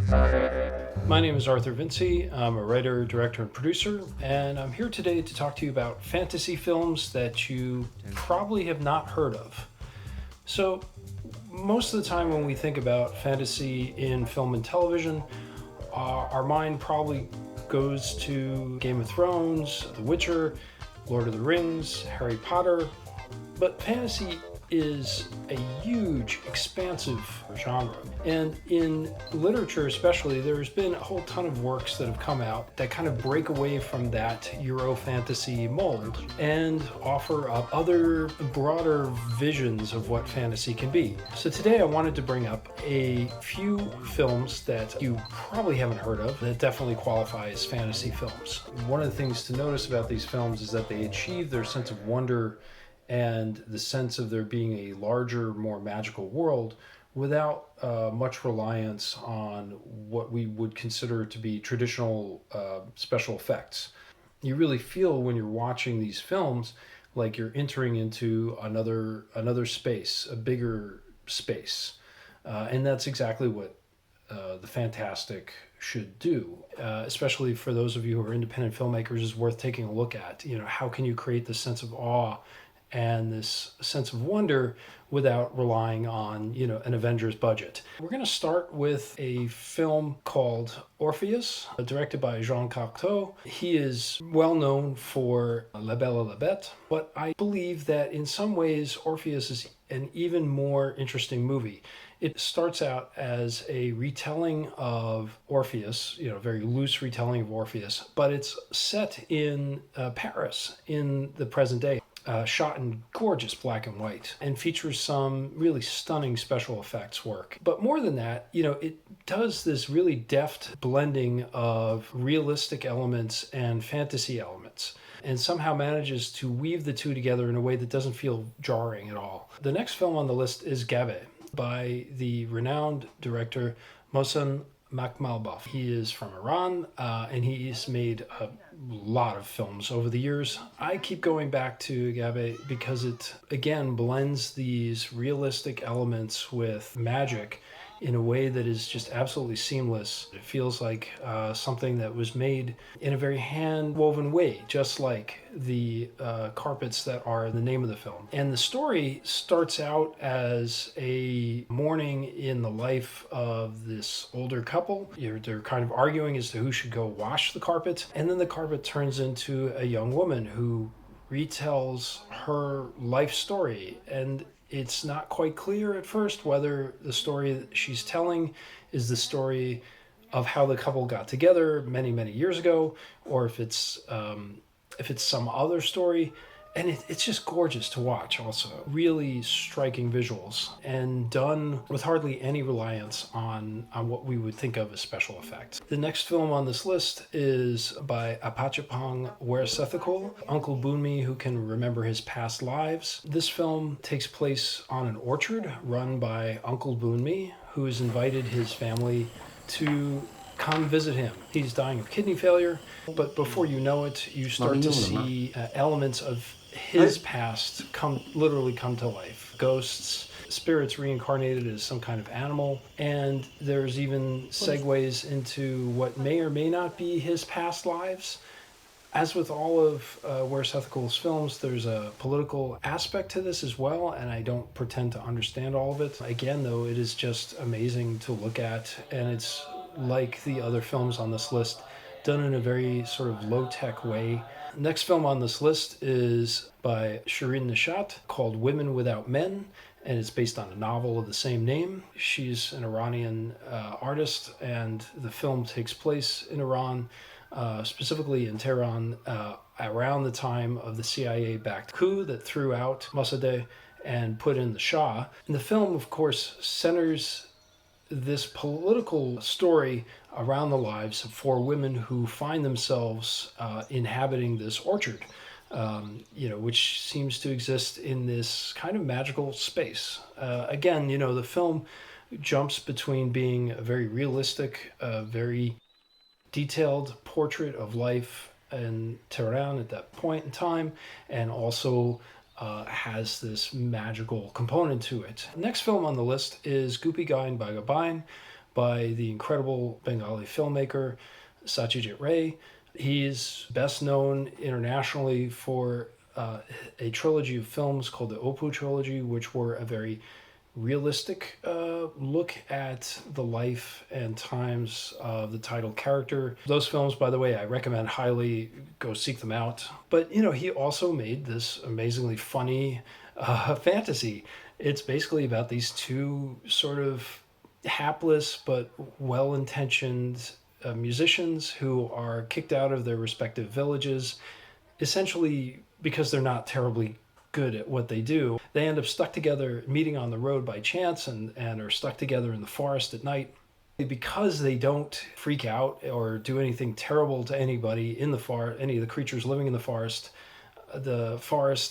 My name is Arthur Vinci. I'm a writer, director, and producer, and I'm here today to talk to you about fantasy films that you probably have not heard of. So, most of the time when we think about fantasy in film and television, our mind probably goes to Game of Thrones, The Witcher, Lord of the Rings, Harry Potter, but fantasy is a huge, expansive genre. And in literature especially, there's been a whole ton of works that have come out that kind of break away from that Euro fantasy mold and offer up other broader visions of what fantasy can be. So today I wanted to bring up a few films that you probably haven't heard of that definitely qualify as fantasy films. One of the things to notice about these films is that they achieve their sense of wonder and the sense of there being a larger, more magical world without much reliance on what we would consider to be traditional special effects. You really feel when you're watching these films like you're entering into another space, a bigger space. And that's exactly what the fantastic should do, especially for those of you who are independent filmmakers, is worth taking a look at. You know, how can you create this sense of awe and this sense of wonder without relying on, an Avengers budget. We're going to start with a film called Orpheus, directed by Jean Cocteau. He is well known for La Belle et la Bête, but I believe that in some ways Orpheus is an even more interesting movie. It starts out as a retelling of Orpheus, a very loose retelling of Orpheus, but it's set in Paris in the present day. Shot in gorgeous black and white and features some really stunning special effects work. But more than that, it does this really deft blending of realistic elements and fantasy elements and somehow manages to weave the two together in a way that doesn't feel jarring at all. The next film on the list is Gabbeh by the renowned director Mohsen Makhmalbaf. He is from Iran, and he's made a lot of films over the years. I keep going back to Gabbeh because it, again, blends these realistic elements with magic in a way that is just absolutely seamless. It feels like something that was made in a very hand-woven way, just like the carpets that are the name of the film. And the story starts out as a morning in the life of this older couple. They're kind of arguing as to who should go wash the carpet. And then the carpet turns into a young woman who retells her life story. And it's not quite clear at first whether the story that she's telling is the story of how the couple got together many, many years ago, or if it's some other story. And it's just gorgeous to watch also. Really striking visuals and done with hardly any reliance on what we would think of as special effects. The next film on this list is by Apachepong Weerasethakul, Uncle Boonmee Who Can Remember His Past Lives. This film takes place on an orchard run by Uncle Boonmee, who has invited his family to come visit him. He's dying of kidney failure, but before you know it, you start to see elements of his past literally come to life. Ghosts, spirits reincarnated as some kind of animal, and there's even segues into what may or may not be his past lives. As with all of Weerasethakul films, there's a political aspect to this as well, and I don't pretend to understand all of it. Again, though, it is just amazing to look at, and it's like the other films on this list, done in a very sort of low-tech way. Next film on this list is by Shirin Nishat called Women Without Men, and it's based on a novel of the same name. She's an Iranian artist, and the film takes place in Iran, specifically in Tehran, around the time of the CIA-backed coup that threw out Mossadegh and put in the Shah. And the film, of course, centers this political story around the lives of four women who find themselves inhabiting this orchard, which seems to exist in this kind of magical space. Again, the film jumps between being a very realistic, very detailed portrait of life in Tehran at that point in time, and also has this magical component to it. The next film on the list is Goopy, Gyne, Bagha, Byne by the incredible Bengali filmmaker Satyajit Ray. He's best known internationally for a trilogy of films called the Opu trilogy, which were a very realistic look at the life and times of the title character. Those films, by the way, I recommend highly. Go seek them out. But, he also made this amazingly funny fantasy. It's basically about these two sort of hapless but well-intentioned musicians who are kicked out of their respective villages, essentially because they're not terribly good at what they do. They end up stuck together, meeting on the road by chance, and are stuck together in the forest at night. Because they don't freak out or do anything terrible to anybody in the forest, any of the creatures living in the forest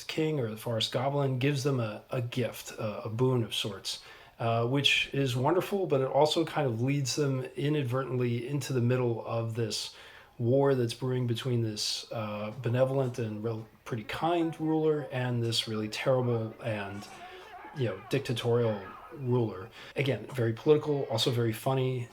king or the forest goblin gives them a gift, a boon of sorts, which is wonderful, but it also kind of leads them inadvertently into the middle of this war that's brewing between this benevolent and pretty kind ruler and this really terrible and dictatorial ruler. Again, very political, also very funny.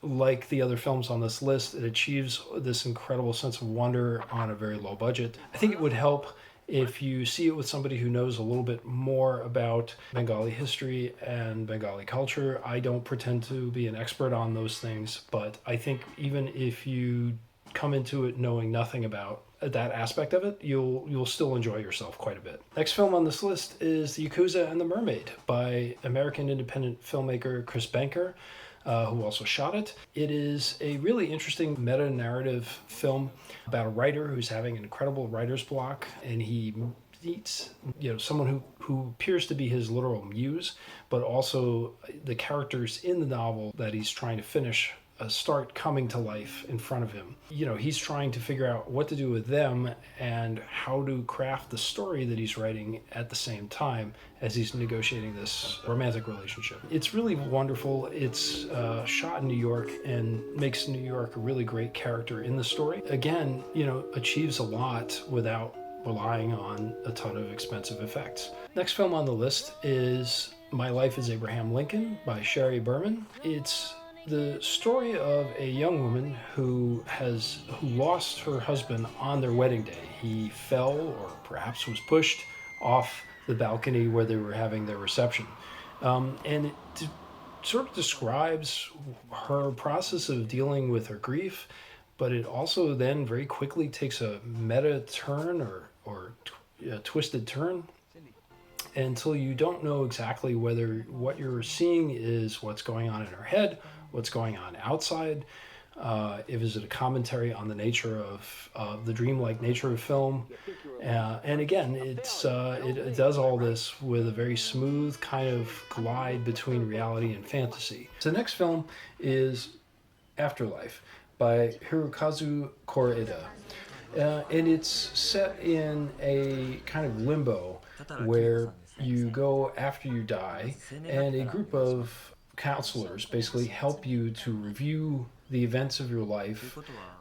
Like the other films on this list, it achieves this incredible sense of wonder on a very low budget. I think it would help if you see it with somebody who knows a little bit more about Bengali history and Bengali culture. I don't pretend to be an expert on those things, but I think even if you come into it knowing nothing about that aspect of it, you'll still enjoy yourself quite a bit. Next film on this list is Yakuza and the Mermaid by American independent filmmaker Chris Banker, who also shot it. It is a really interesting meta-narrative film about a writer who's having an incredible writer's block, and he meets someone who appears to be his literal muse, but also the characters in the novel that he's trying to finish start coming to life in front of him. He's trying to figure out what to do with them and how to craft the story that he's writing at the same time as he's negotiating this romantic relationship. It's really wonderful. It's shot in New York and makes New York a really great character in the story. Again, achieves a lot without relying on a ton of expensive effects. Next film on the list is My Life as Abraham Lincoln by Sherry Berman. It's the story of a young woman who lost her husband on their wedding day. He fell, or perhaps was pushed, off the balcony where they were having their reception. And it sort of describes her process of dealing with her grief, but it also then very quickly takes a meta turn or a twisted turn until you don't know exactly whether what you're seeing is what's going on in her head, what's going on outside, is it a commentary on the nature of the dreamlike nature of film, and again, it does all this with a very smooth kind of glide between reality and fantasy. So the next film is Afterlife by Hirokazu Koreeda, and it's set in a kind of limbo where you go after you die, and a group of counselors basically help you to review the events of your life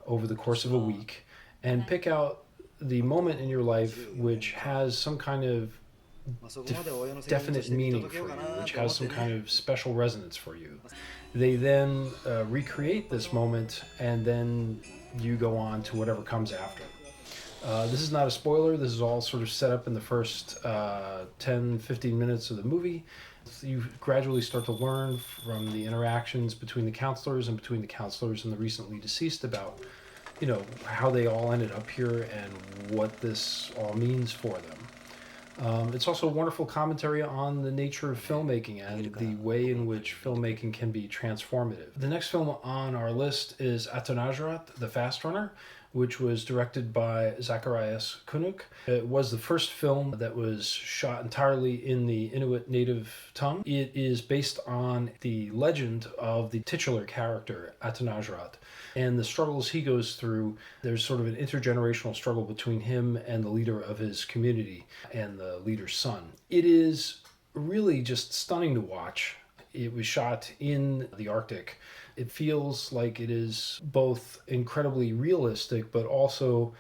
over the course of a week and pick out the moment in your life which has some kind of definite meaning for you, which has some kind of special resonance for you. They then recreate this moment, and then you go on to whatever comes after. This is not a spoiler. This is all sort of set up in the first 10-15 minutes of the movie. You gradually start to learn from the interactions between the counselors and between the counselors and the recently deceased about, how they all ended up here and what this all means for them. It's also a wonderful commentary on the nature of filmmaking and the way in which filmmaking can be transformative. The next film on our list is Atanarjarat, The Fast Runner, which was directed by Zacharias Kunuk. It was the first film that was shot entirely in the Inuit native tongue. It is based on the legend of the titular character, Atanarjarat, and the struggles he goes through. There's sort of an intergenerational struggle between him and the leader of his community and the leader's son. It is really just stunning to watch. It was shot in the Arctic. It feels like it is both incredibly realistic, but also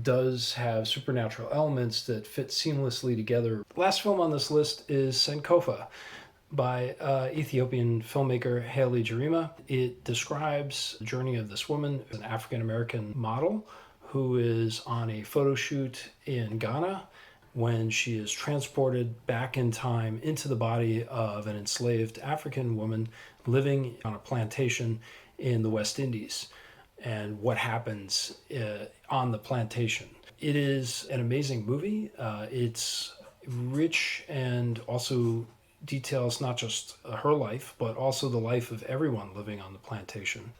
does have supernatural elements that fit seamlessly together. Last film on this list is Sankofa by Ethiopian filmmaker Haile Gerima. It describes the journey of this woman, an African-American model who is on a photo shoot in Ghana when she is transported back in time into the body of an enslaved African woman living on a plantation in the West Indies, and what happens on the plantation. It is an amazing movie. It's rich and also details not just her life, but also the life of everyone living on the plantation.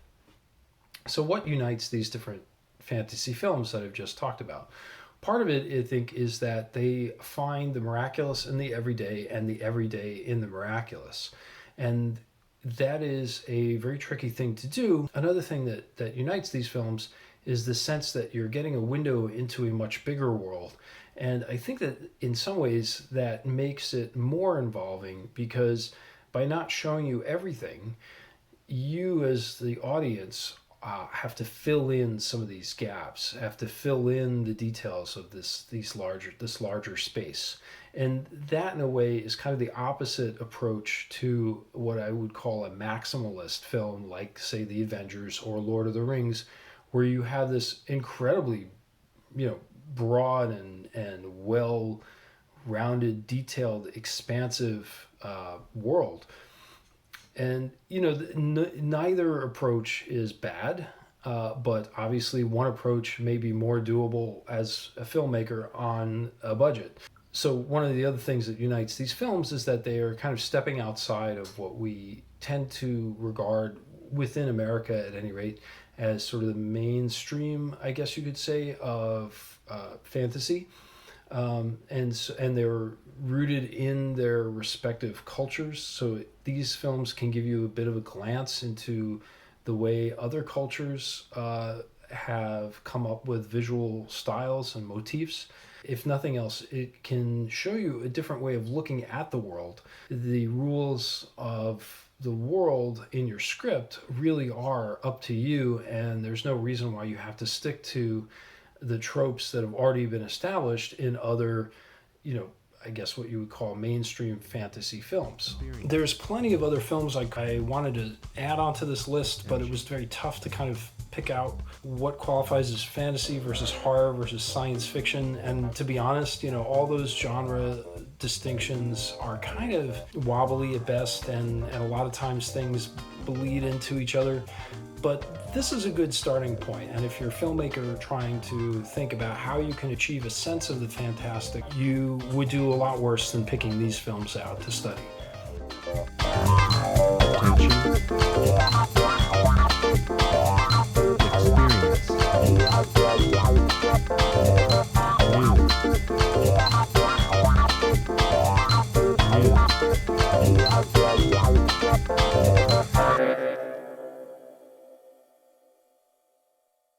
So what unites these different fantasy films that I've just talked about? Part of it, I think, is that they find the miraculous in the everyday and the everyday in the miraculous. And that is a very tricky thing to do. Another thing that unites these films is the sense that you're getting a window into a much bigger world. And I think that in some ways that makes it more involving, because by not showing you everything, you as the audience have to fill in some of these gaps, have to fill in the details of this larger space. And that, in a way, is kind of the opposite approach to what I would call a maximalist film, like, say, The Avengers or Lord of the Rings, where you have this incredibly, broad and well-rounded, detailed, expansive world. And, neither approach is bad, but obviously one approach may be more doable as a filmmaker on a budget. So one of the other things that unites these films is that they are kind of stepping outside of what we tend to regard, within America at any rate, as sort of the mainstream, I guess you could say, of fantasy. And they're rooted in their respective cultures. So these films can give you a bit of a glance into the way other cultures have come up with visual styles and motifs. If nothing else, it can show you a different way of looking at the world. The rules of the world in your script really are up to you, and there's no reason why you have to stick to the tropes that have already been established in other, I guess what you would call mainstream fantasy films. There's plenty of other films I wanted to add onto this list, but it was very tough to kind of pick out what qualifies as fantasy versus horror versus science fiction. And to be honest, all those genre distinctions are kind of wobbly at best, and a lot of times things bleed into each other. But this is a good starting point, and if you're a filmmaker trying to think about how you can achieve a sense of the fantastic, you would do a lot worse than picking these films out to study.